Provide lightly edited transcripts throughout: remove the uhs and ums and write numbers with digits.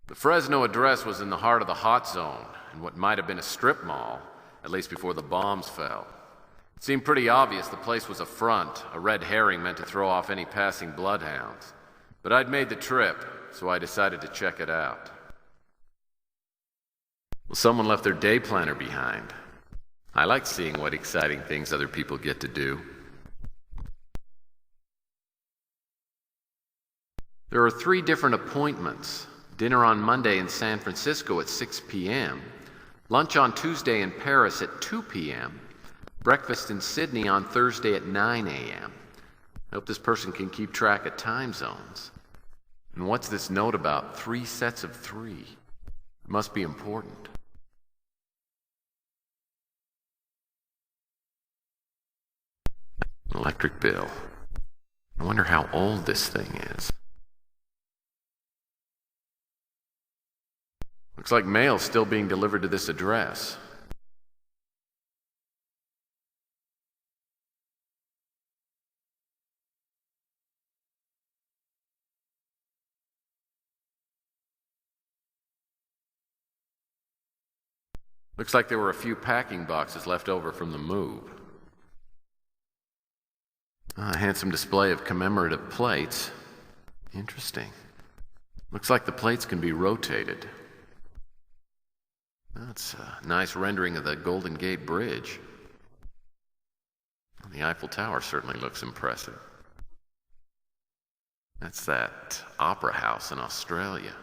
The Fresno address was in the heart of the hot zone, in what might have been a strip mall, at least before the bombs fell. It seemed pretty obvious the place was a front, a red herring meant to throw off any passing bloodhounds. But I'd made the trip, so I decided to check it out. Well, someone left their day planner behind. I like seeing what exciting things other people get to do. There are 3 different appointments. Dinner on Monday in San Francisco at 6 p.m., lunch on Tuesday in Paris at 2 p.m., breakfast in Sydney on Thursday at 9 a.m. I hope this person can keep track of time zones. And what's this note about 3 sets of 3? It must be important. An electric bill. I wonder how old this thing is. Looks like mail's still being delivered to this address. Looks like there were a few packing boxes left over from the move. A handsome display of commemorative plates. Interesting. Looks like the plates can be rotated. That's a nice rendering of the Golden Gate Bridge. The Eiffel Tower certainly looks impressive. That's that opera house in Australia.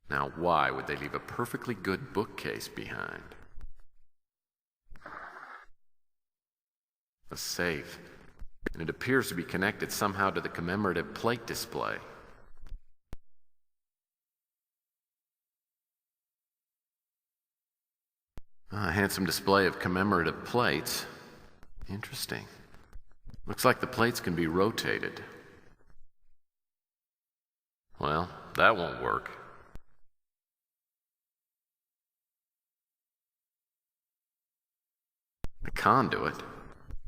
Now, why would they leave a perfectly good bookcase behind? A safe, and it appears to be connected somehow to the commemorative plate display. A handsome display of commemorative plates. Interesting. Looks like the plates can be rotated. Well, that won't work. A conduit?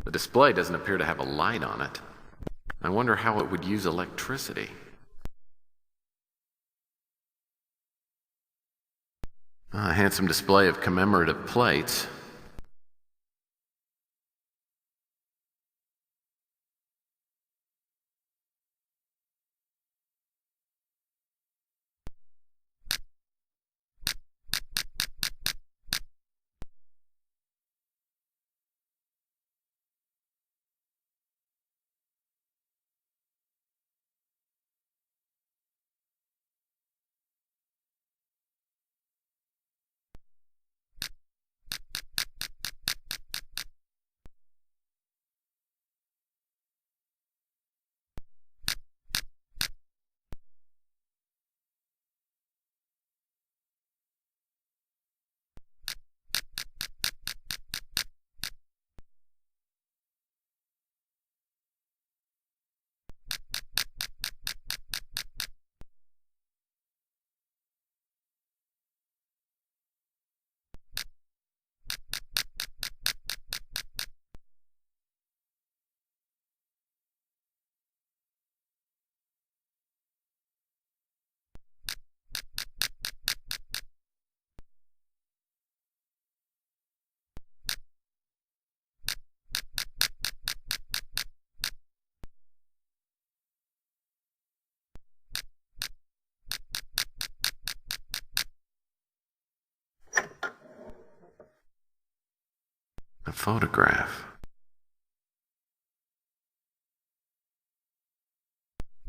The display doesn't appear to have a light on it. I wonder how it would use electricity. A handsome display of commemorative plates. A photograph.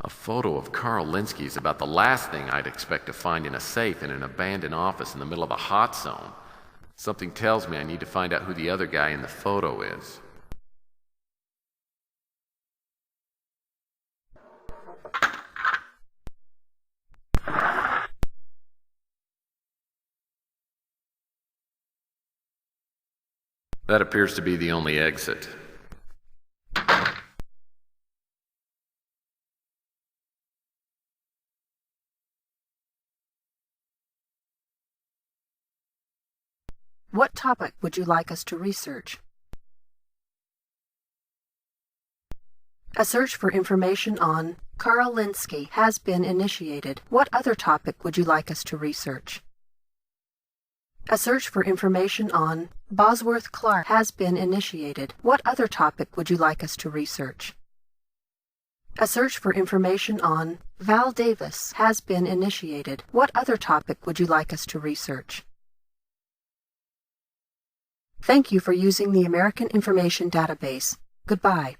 A photo of Carl Linsky is about the last thing I'd expect to find in a safe in an abandoned office in the middle of a hot zone. Something tells me I need to find out who the other guy in the photo is. That appears to be the only exit. What topic would you like us to research? A search for information on Carl Linsky has been initiated. What other topic would you like us to research? A search for information on Bosworth Clark has been initiated. What other topic would you like us to research? A search for information on Val Davis has been initiated. What other topic would you like us to research? Thank you for using the American Information Database. Goodbye.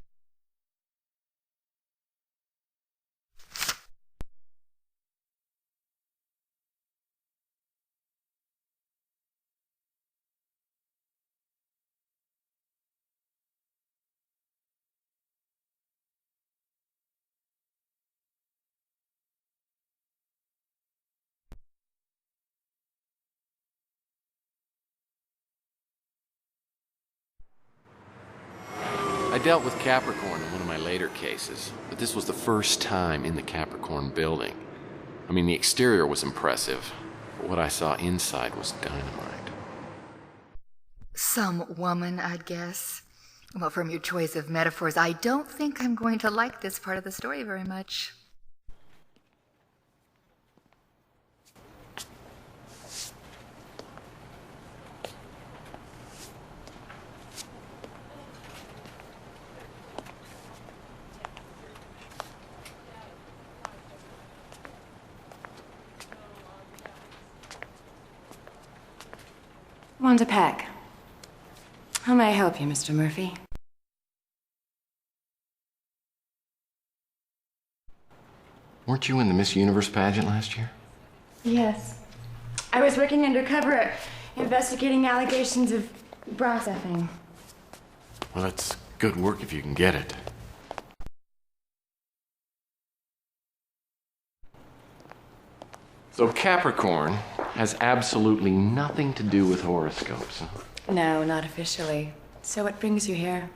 I dealt with Capricorn in one of my later cases, but this was the first time in the Capricorn building. I mean, the exterior was impressive, but what I saw inside was dynamite. Some woman, I'd guess. Well, from your choice of metaphors, I don't think I'm going to like this part of the story very much. Wanda Peck. How may I help you, Mr. Murphy? Weren't you in the Miss Universe pageant last year? Yes. I was working undercover, investigating allegations of bra stuffing. Well, that's good work if you can get it. So Capricorn has absolutely nothing to do with horoscopes, huh? No, not officially. So what brings you here?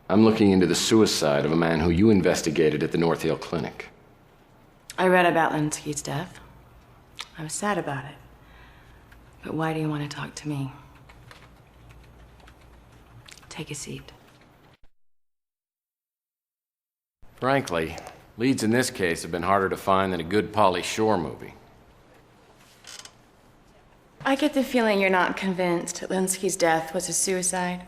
I'm looking into the suicide of a man who you investigated at the North Hill Clinic. I read about Linsky's death. I was sad about it. But why do you want to talk to me? Take a seat. Frankly, leads in this case have been harder to find than a good Pauly Shore movie. I get the feeling you're not convinced that Linsky's death was a suicide.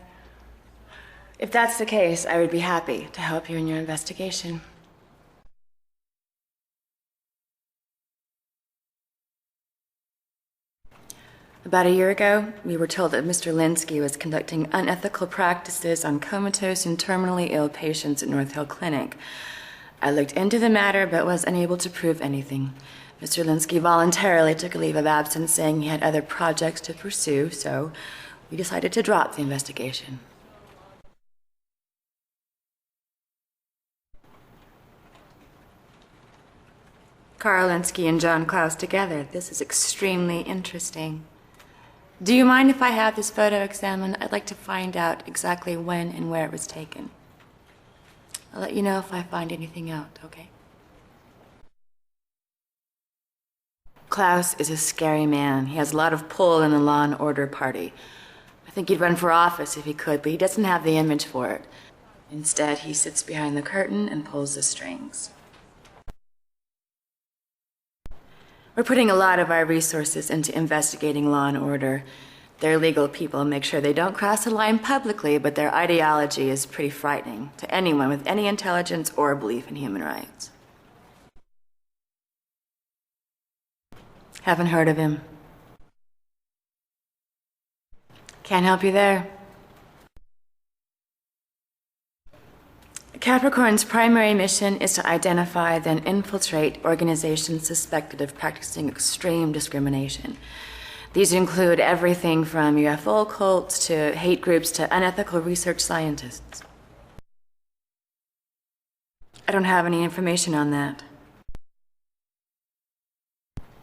If that's the case, I would be happy to help you in your investigation. About a year ago, we were told that Mr. Linsky was conducting unethical practices on comatose and terminally ill patients at North Hill Clinic. I looked into the matter but was unable to prove anything. Mr. Linsky voluntarily took a leave of absence, saying he had other projects to pursue, so we decided to drop the investigation. Carl Linsky and John Klaus together. This is extremely interesting. Do you mind if I have this photo examined? I'd like to find out exactly when and where it was taken. I'll let you know if I find anything out, okay? Klaus is a scary man. He has a lot of pull in the law and order party. I think he'd run for office if he could, but he doesn't have the image for it. Instead, he sits behind the curtain and pulls the strings. We're putting a lot of our resources into investigating law and order. Their legal people make sure they don't cross the line publicly, but their ideology is pretty frightening to anyone with any intelligence or belief in human rights. Haven't heard of him. Can't help you there. Capricorn's primary mission is to identify, then infiltrate organizations suspected of practicing extreme discrimination. These include everything from UFO cults to hate groups to unethical research scientists. I don't have any information on that.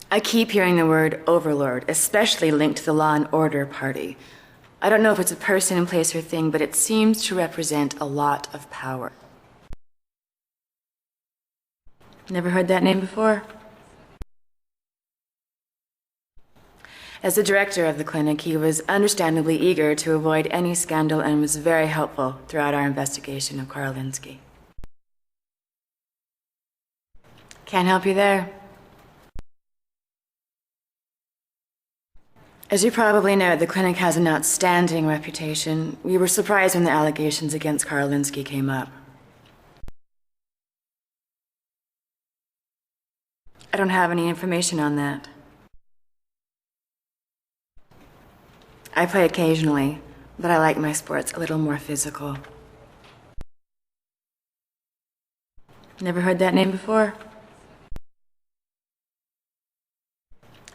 I keep hearing the word overlord, especially linked to the law and order party. I don't know if it's a person, place, or thing, but it seems to represent a lot of power. Never heard that name before? As the director of the clinic, he was understandably eager to avoid any scandal and was very helpful throughout our investigation of Carl Linsky. Can't help you there. As you probably know, the clinic has an outstanding reputation. We were surprised when the allegations against Carl Linsky came up. I don't have any information on that. I play occasionally, but I like my sports a little more physical. Never heard that name before?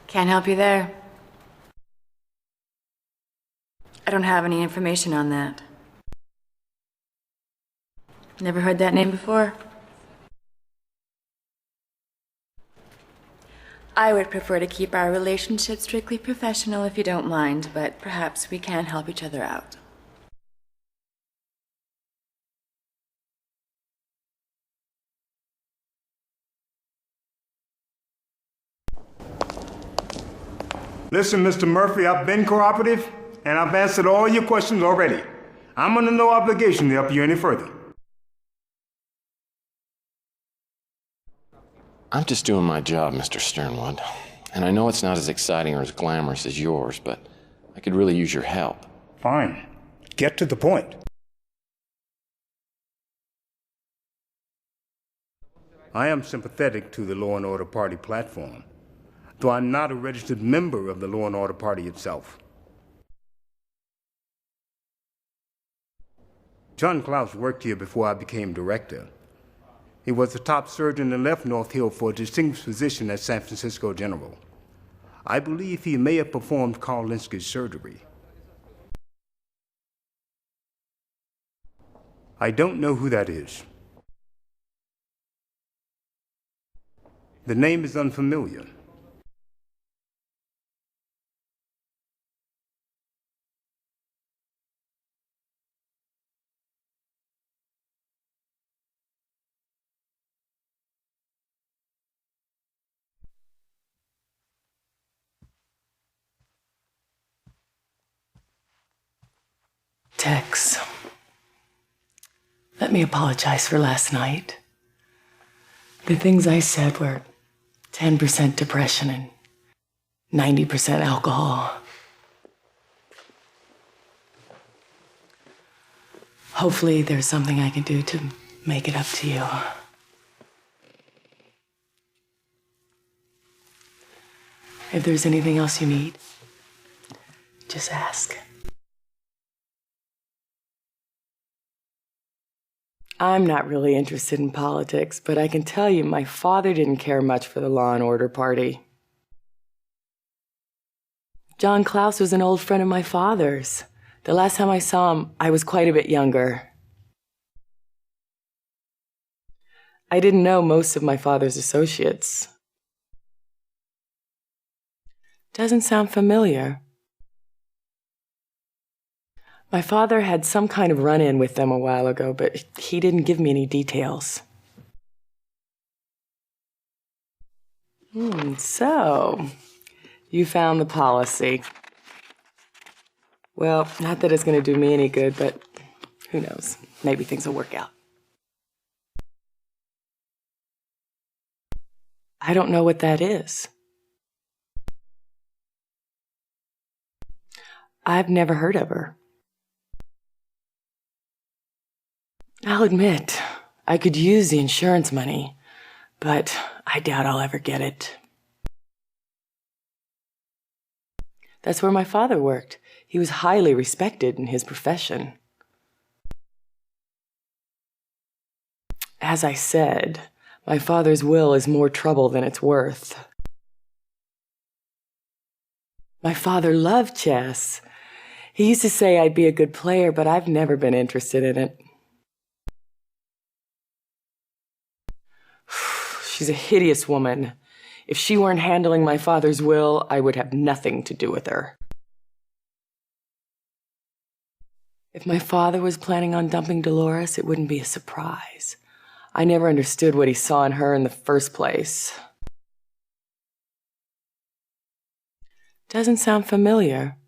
Can't help you there. I don't have any information on that. Never heard that name before? I would prefer to keep our relationship strictly professional if you don't mind, but perhaps we can help each other out. Listen, Mr. Murphy, I've been cooperative, and I've answered all your questions already. I'm under no obligation to help you any further. I'm just doing my job, Mr. Sternwood. And I know it's not as exciting or as glamorous as yours, but I could really use your help. Fine. Get to the point. I am sympathetic to the Law and Order Party platform, though I'm not a registered member of the Law and Order Party itself. John Klaus worked here before I became director. He was the top surgeon and left North Hill for a distinguished position as San Francisco General. I believe he may have performed Carl Linsky's surgery. I don't know who that is. The name is unfamiliar. Tex, let me apologize for last night. The things I said were 10% depression and 90% alcohol. Hopefully there's something I can do to make it up to you. If there's anything else you need, just ask. I'm not really interested in politics, but I can tell you my father didn't care much for the Law and Order Party. John Klaus was an old friend of my father's. The last time I saw him, I was quite a bit younger. I didn't know most of my father's associates. Doesn't sound familiar. My father had some kind of run-in with them a while ago, but he didn't give me any details. So, you found the policy. Well, not that it's going to do me any good, but who knows? Maybe things will work out. I don't know what that is. I've never heard of her. I'll admit, I could use the insurance money, but I doubt I'll ever get it. That's where my father worked. He was highly respected in his profession. As I said, my father's will is more trouble than it's worth. My father loved chess. He used to say I'd be a good player, but I've never been interested in it. She's a hideous woman. If she weren't handling my father's will, I would have nothing to do with her. If my father was planning on dumping Dolores, it wouldn't be a surprise. I never understood what he saw in her in the first place. Doesn't sound familiar.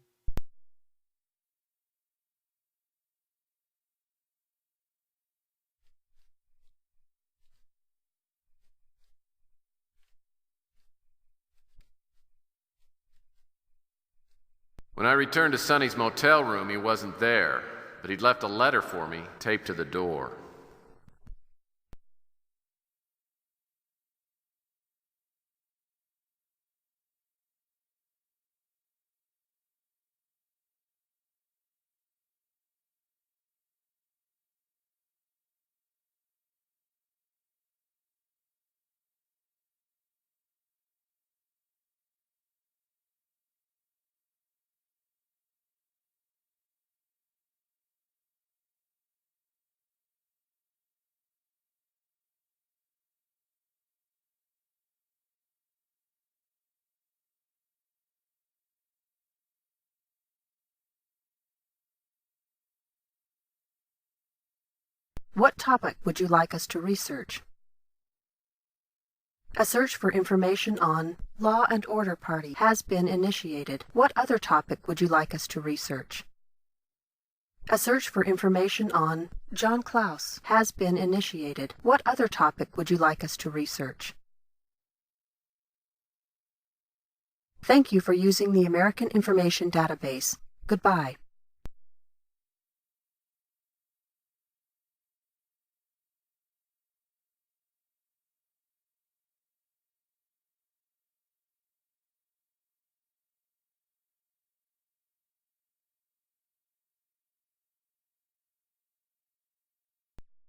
When I returned to Sonny's motel room, he wasn't there, but he'd left a letter for me taped to the door. What topic would you like us to research? A search for information on Law and Order Party has been initiated. What other topic would you like us to research? A search for information on John Klaus has been initiated. What other topic would you like us to research? Thank you for using the American Information Database. Goodbye.